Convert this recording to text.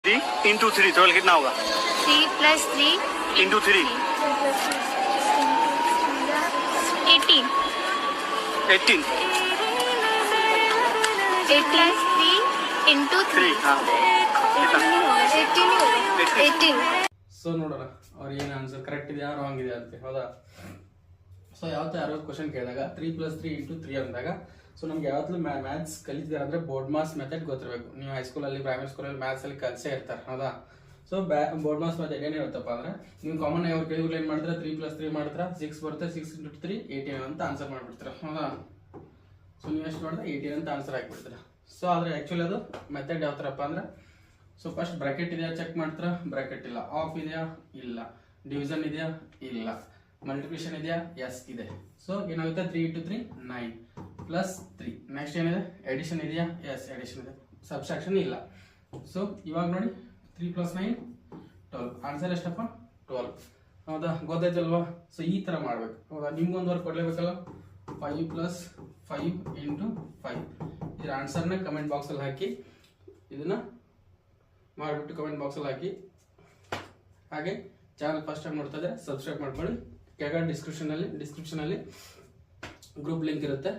Into three तो कितना होगा? 3 + 3 इंटू थ्री 18 18 8 + 3 × 3 हाँ 18 ಸೊ ನೋಡೋಣ ಅವ್ರು ಏನು ಆನ್ಸರ್ ಕರೆಕ್ಟ್ ಇದೆಯಾ ರಾಂಗ್ ಇದೆಯಾ ಅಂತ, ಹೌದಾ? ಸೊ ಯಾವತ್ತೂ ಯಾರೋ ಕ್ವಶನ್ ಕೇಳಿದಾಗ 3 + 3 × 3 ಅಂದಾಗ ಸೊ ನಮ್ಗೆ ಯಾವತ್ತೂ ಮ್ಯಾಥ್ಸ್ ಕಲಿತಿದ್ದಾರೆ ಅಂದರೆ ಬೋರ್ಡ್ ಮಾಸ್ ಮೆಥಡ್ ಗೊತ್ತಿರಬೇಕು. ನೀವು ಹೈಸ್ಕೂಲಲ್ಲಿ ಪ್ರೈಮರಿ ಸ್ಕೂಲಲ್ಲಿ ಮ್ಯಾಥ್ಸಲ್ಲಿ ಕಲಿಸೇ ಇರ್ತಾರೆ, ಹೌದಾ? ಸೊ ಬೋರ್ಡ್ ಮಾಸ್ ಮೆಥಡ್ ಏನಿರುತ್ತಪ್ಪ ಅಂದರೆ ನೀವು ಕಾಮನ್ ಆಗಿ ಅವ್ರು ಕೇಳಿದ್ರು ಏನು ಮಾಡ್ತಾರೆ, 3 + 3 ಮಾಡ್ತಾರೆ, 6 ಬರುತ್ತೆ, 6 × 3 18 ಅಂತ ಆನ್ಸರ್ ಮಾಡಿಬಿಡ್ತಾರೆ, ಹೌದಾ? ಸೊ ನೀವು ಎಷ್ಟು ಮಾಡಿದ್ರೆ 18 ಅಂತ ಆನ್ಸರ್ ಹಾಕ್ಬಿಡ್ತೀರಾ. ಸೊ ಆದರೆ ಆ್ಯಕ್ಚುಲಿ ಅದು ಮೆಥಡ್ ಯಾವ ಥರಪ್ಪ ಅಂದರೆ ಸೊ ಫಸ್ಟ್ ಬ್ರಾಕೆಟ್ ಇದೆಯಾ ಚೆಕ್ ಮಾಡ್ತೀರಾ, ಬ್ರಾಕೆಟ್ ಇಲ್ಲ. ಆಫ್ ಇದೆಯಾ, ಇಲ್ಲ. ಡಿವಿಷನ್ ಇದೆಯಾ, ಇಲ್ಲ. ಮಲ್ಟಿಪ್ಲಿಕೇಶನ್ ಇದೆಯಾ, ಎಸ್ ಇದೆ. ಸೊ ಏನಾಗುತ್ತೆ 3 × 3 9 + 3. ನೆಕ್ಸ್ಟ್ ಏನಿದೆ, ಎಡಿಷನ್ ಇದೆಯಾ, ಎಸ್ ಎಡಿಷನ್ ಇದೆ. ಸಬ್ಸ್ಟ್ರಾಕ್ಷನ್ ಇಲ್ಲ. ಸೊ ಇವಾಗ ನೋಡಿ 3 + 9 12. ಆನ್ಸರ್ ಎಷ್ಟಪ್ಪ, 12, ಹೌದಾ? ಗೊತ್ತಾಯ್ತಲ್ವಾ? ಸೊ ಈ ಥರ ಮಾಡ್ಬೇಕು, ಹೌದಾ? ನಿಮ್ಗೊಂದು ವರ್ಕ್ ಕೊಡಲೇಬೇಕಲ್ಲ. 5 + 5 × 5 ಇದರ ಆನ್ಸರ್ನ ಕಮೆಂಟ್ ಬಾಕ್ಸಲ್ಲಿ ಹಾಕಿ, ಇದನ್ನ ಮಾಡಿಬಿಟ್ಟು ಕಮೆಂಟ್ ಬಾಕ್ಸಲ್ಲಿ ಹಾಕಿ. ಹಾಗೆ ಚಾನಲ್ ಫಸ್ಟ್ ಟೈಮ್ ನೋಡ್ತಾ ಇದ್ದರೆ ಸಬ್ಸ್ಕ್ರೈಬ್ ಮಾಡ್ಕೊಳ್ಳಿ. ಕೆಳಗಡೆ ಡಿಸ್ಕ್ರಿಪ್ಷನಲ್ಲಿ ಗ್ರೂಪ್ ಲಿಂಕ್ ಇರುತ್ತೆ,